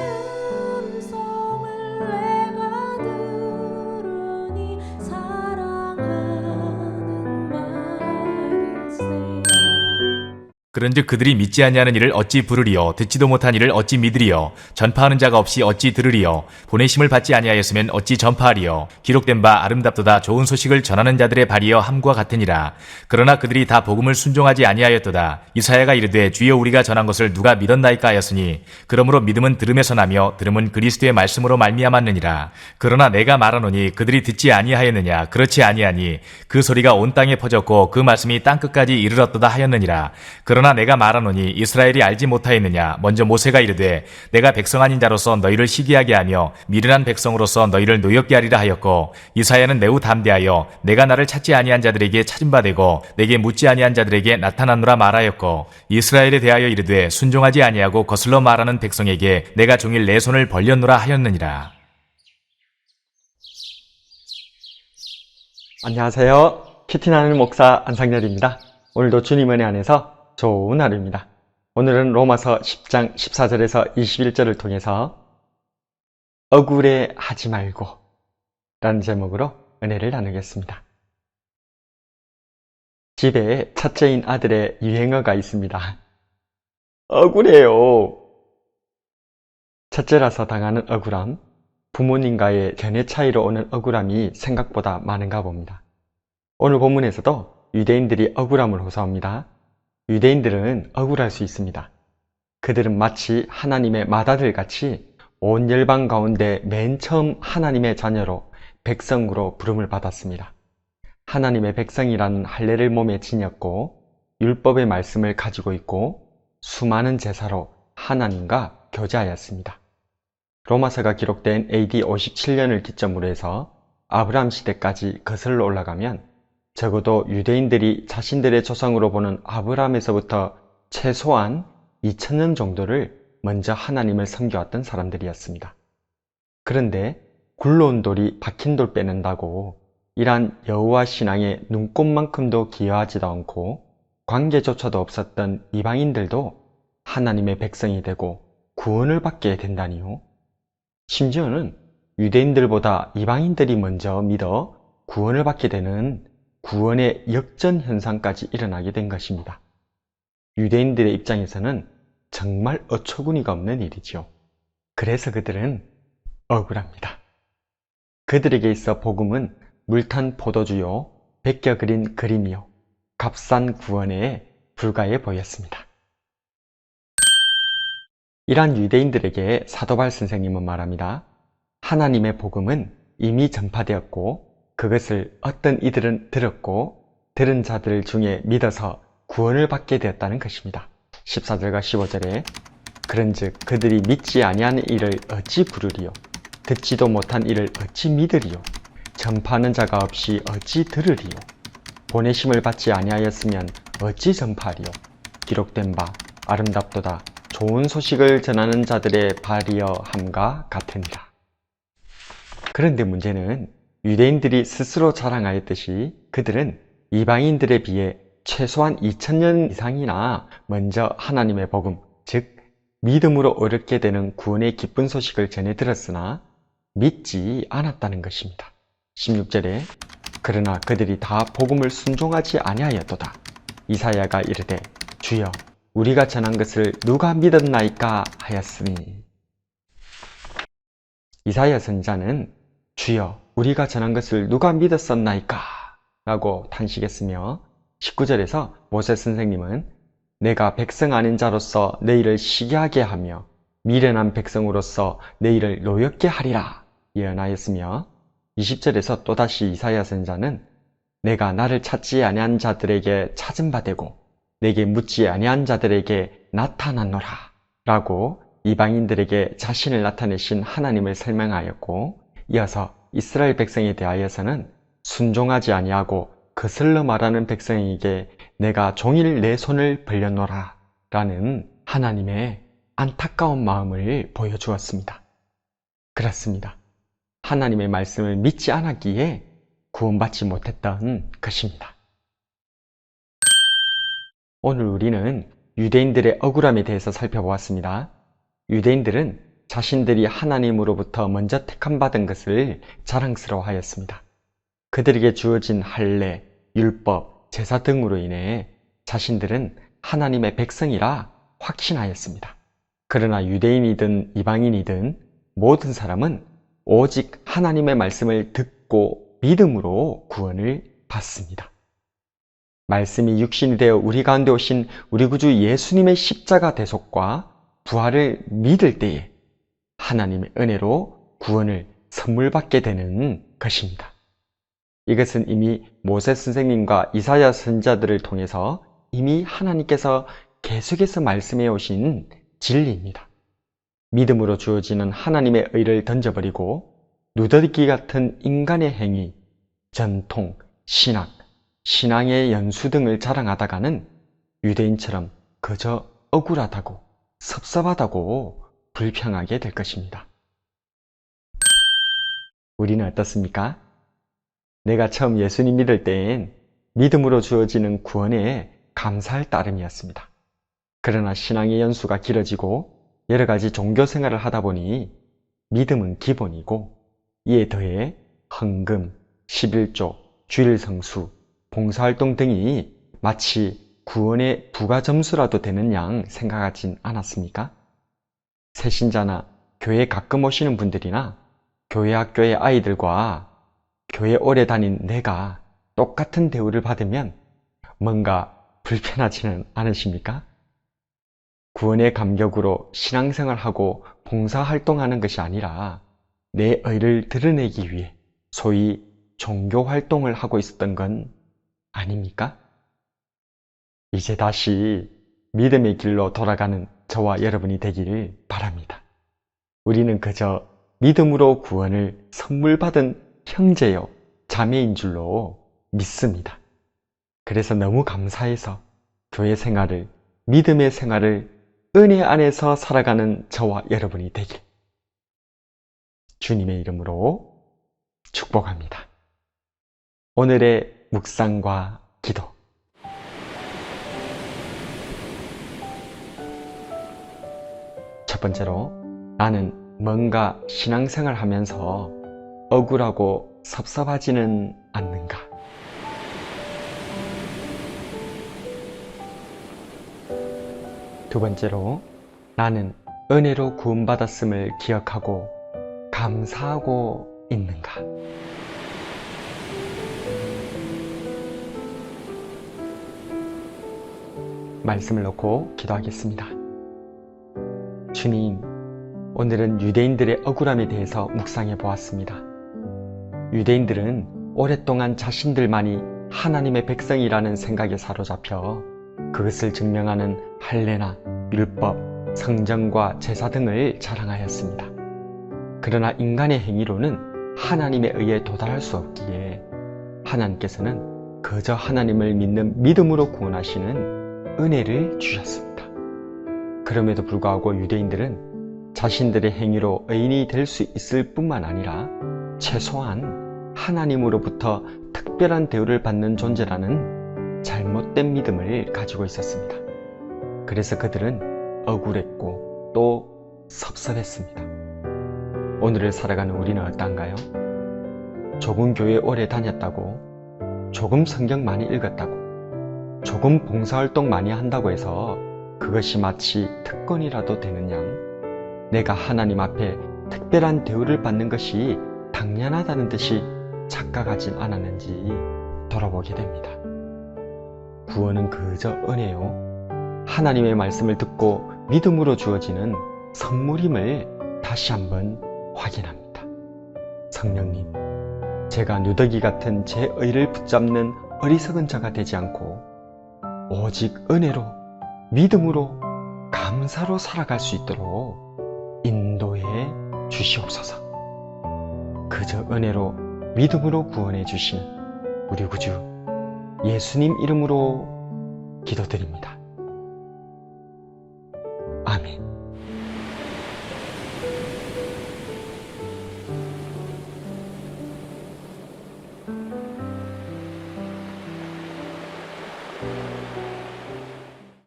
음성을 내가 들으니 사랑하는 말일세. 그런즉 그들이 믿지 아니하는 이를 어찌 부르리요 듣지도 못한 이를 어찌 믿으리요 전파하는 자가 없이 어찌 들으리요 보내심을 받지 아니하였으면 어찌 전파하리요 기록된 바 아름답도다 좋은 소식을 전하는 자들의 발이여 함과 같으니라. 그러나 그들이 다 복음을 순종하지 아니하였도다. 이사야가 이르되 주여 우리가 전한 것을 누가 믿었나이까 하였으니 그러므로 믿음은 들음에서 나며 들음은 그리스도의 말씀으로 말미암았느니라. 그러나 내가 말하노니 그들이 듣지 아니하였느냐. 그렇지 아니하니 그 소리가 온 땅에 퍼졌고 그 말씀이 땅끝까지 이르렀도다 하였느니라. 그러나 내가 말하노니 이스라엘이 알지 못하였느냐. 먼저 모세가 이르되 내가 백성 아닌 자로서 너희를 시기하게 하며 미련한 백성으로서 너희를 노엽게 하리라 하였고, 이사야는 매우 담대하여 내가 나를 찾지 아니한 자들에게 찾은 바 되고 내게 묻지 아니한 자들에게 나타나노라 말하였고, 이스라엘에 대하여 이르되 순종하지 아니하고 거슬러 말하는 백성에게 내가 종일 내 손을 벌렸노라 하였느니라. 안녕하세요. 피티나는 목사 안상렬입니다. 오늘도 주님 은혜 안에서 좋은 하루입니다. 오늘은 로마서 10장 14절에서 21절을 통해서 억울해 하지 말고 라는 제목으로 은혜를 나누겠습니다. 집에 첫째인 아들의 유행어가 있습니다. 억울해요. 첫째라서 당하는 억울함, 부모님과의 견해 차이로 오는 억울함이 생각보다 많은가 봅니다. 오늘 본문에서도 유대인들이 억울함을 호소합니다. 유대인들은 억울할 수 있습니다. 그들은 마치 하나님의 맏아들 같이 온 열방 가운데 맨 처음 하나님의 자녀로 백성으로 부름을 받았습니다. 하나님의 백성이라는 할례를 몸에 지녔고 율법의 말씀을 가지고 있고 수많은 제사로 하나님과 교제하였습니다. 로마서가 기록된 AD 57년을 기점으로 해서 아브라함 시대까지 거슬러 올라가면 적어도 유대인들이 자신들의 조상으로 보는 아브라함에서부터 최소한 2000년 정도를 먼저 하나님을 섬겨왔던 사람들이었습니다. 그런데 굴러온 돌이 박힌 돌 빼낸다고 이러한 여호와 신앙에 눈꼽만큼도 기여하지도 않고 관계조차도 없었던 이방인들도 하나님의 백성이 되고 구원을 받게 된다니요. 심지어는 유대인들보다 이방인들이 먼저 믿어 구원을 받게 되는 구원의 역전 현상까지 일어나게 된 것입니다. 유대인들의 입장에서는 정말 어처구니가 없는 일이죠. 그래서 그들은 억울합니다. 그들에게 있어 복음은 물탄 포도주요, 베껴 그린 그림이요, 값싼 구원에 불과해 보였습니다. 이러한 유대인들에게 사도바울 선생님은 말합니다. 하나님의 복음은 이미 전파되었고 그것을 어떤 이들은 들었고 들은 자들 중에 믿어서 구원을 받게 되었다는 것입니다. 14절과 15절에 그런즉 그들이 믿지 아니하는 이를 어찌 부르리요 듣지도 못한 이를 어찌 믿으리요 전파하는 자가 없이 어찌 들으리요 보내심을 받지 아니하였으면 어찌 전파하리요 기록된 바 아름답도다 좋은 소식을 전하는 자들의 발이여 함과 같으니라. 그런데 문제는 유대인들이 스스로 자랑하였듯이 그들은 이방인들에 비해 최소한 2000년 이상이나 먼저 하나님의 복음, 즉 믿음으로 얻게 되는 구원의 기쁜 소식을 전해 들었으나 믿지 않았다는 것입니다. 16절에 그러나 그들이 다 복음을 순종하지 아니하였도다. 이사야가 이르되 주여 우리가 전한 것을 누가 믿었나이까 하였으니. 이사야 선지자는 주여 우리가 전한 것을 누가 믿었었나이까 라고 탄식했으며 19절에서 모세 선생님은 내가 백성 아닌 자로서 너희를 시기하게 하며 미련한 백성으로서 너희를 노엽게 하리라 예언하였으며 20절에서 또다시 이사야 선지자는 내가 나를 찾지 아니한 자들에게 찾은 바 되고 내게 묻지 아니한 자들에게 나타났노라 라고 이방인들에게 자신을 나타내신 하나님을 설명하였고 이어서 이스라엘 백성에 대하여서는 순종하지 아니하고 거슬러 말하는 백성에게 내가 종일 내 손을 벌려노라 라는 하나님의 안타까운 마음을 보여주었습니다. 그렇습니다. 하나님의 말씀을 믿지 않았기에 구원받지 못했던 것입니다. 오늘 우리는 유대인들의 억울함에 대해서 살펴보았습니다. 유대인들은 자신들이 하나님으로부터 먼저 택함받은 것을 자랑스러워하였습니다. 그들에게 주어진 할례, 율법, 제사 등으로 인해 자신들은 하나님의 백성이라 확신하였습니다. 그러나 유대인이든 이방인이든 모든 사람은 오직 하나님의 말씀을 듣고 믿음으로 구원을 받습니다. 말씀이 육신이 되어 우리 가운데 오신 우리 구주 예수님의 십자가 대속과 부활을 믿을 때에 하나님의 은혜로 구원을 선물 받게 되는 것입니다. 이것은 이미 모세 선생님과 이사야 선지자들을 통해서 이미 하나님께서 계속해서 말씀해 오신 진리입니다. 믿음으로 주어지는 하나님의 의를 던져버리고 누더기 같은 인간의 행위, 전통, 신학, 신앙의 연수 등을 자랑하다가는 유대인처럼 그저 억울하다고, 섭섭하다고 불평하게 될 것입니다. 우리는 어떻습니까? 내가 처음 예수님 믿을 때엔 믿음으로 주어지는 구원에 감사할 따름이었습니다. 그러나 신앙의 연수가 길어지고 여러 가지 종교 생활을 하다 보니 믿음은 기본이고 이에 더해 헌금, 11조, 주일성수, 봉사활동 등이 마치 구원의 부가점수라도 되는 양 생각하진 않았습니까? 새신자나 교회 가끔 오시는 분들이나 교회 학교의 아이들과 교회 오래 다닌 내가 똑같은 대우를 받으면 뭔가 불편하지는 않으십니까? 구원의 감격으로 신앙생활하고 봉사활동하는 것이 아니라 내 의를 드러내기 위해 소위 종교활동을 하고 있었던 건 아닙니까? 이제 다시 믿음의 길로 돌아가는 저와 여러분이 되기를 바랍니다. 우리는 그저 믿음으로 구원을 선물 받은 형제요, 자매인 줄로 믿습니다. 그래서 너무 감사해서 교회 생활을, 믿음의 생활을 은혜 안에서 살아가는 저와 여러분이 되길 주님의 이름으로 축복합니다. 오늘의 묵상과 기도. 첫 번째로, 나는 뭔가 신앙생활 하면서 억울하고 섭섭하지는 않는가? 두 번째로, 나는 은혜로 구원받았음을 기억하고 감사하고 있는가? 말씀을 놓고 기도하겠습니다. 주님, 오늘은 유대인들의 억울함에 대해서 묵상해 보았습니다. 유대인들은 오랫동안 자신들만이 하나님의 백성이라는 생각에 사로잡혀 그것을 증명하는 할례나 율법, 성전과 제사 등을 자랑하였습니다. 그러나 인간의 행위로는 하나님에 의해 도달할 수 없기에 하나님께서는 그저 하나님을 믿는 믿음으로 구원하시는 은혜를 주셨습니다. 그럼에도 불구하고 유대인들은 자신들의 행위로 의인이 될 수 있을 뿐만 아니라 최소한 하나님으로부터 특별한 대우를 받는 존재라는 잘못된 믿음을 가지고 있었습니다. 그래서 그들은 억울했고 또 섭섭했습니다. 오늘을 살아가는 우리는 어떤가요? 조금 교회 오래 다녔다고, 조금 성경 많이 읽었다고, 조금 봉사활동 많이 한다고 해서 그것이 마치 특권이라도 되는 양, 내가 하나님 앞에 특별한 대우를 받는 것이 당연하다는 듯이 착각하진 않았는지 돌아보게 됩니다. 구원은 그저 은혜요, 하나님의 말씀을 듣고 믿음으로 주어지는 선물임을 다시 한번 확인합니다. 성령님, 제가 누더기 같은 제 의를 붙잡는 어리석은 자가 되지 않고 오직 은혜로, 믿음으로, 감사로 살아갈 수 있도록 인도해 주시옵소서. 그저 은혜로, 믿음으로 구원해 주신 우리 구주 예수님 이름으로 기도드립니다. 아멘.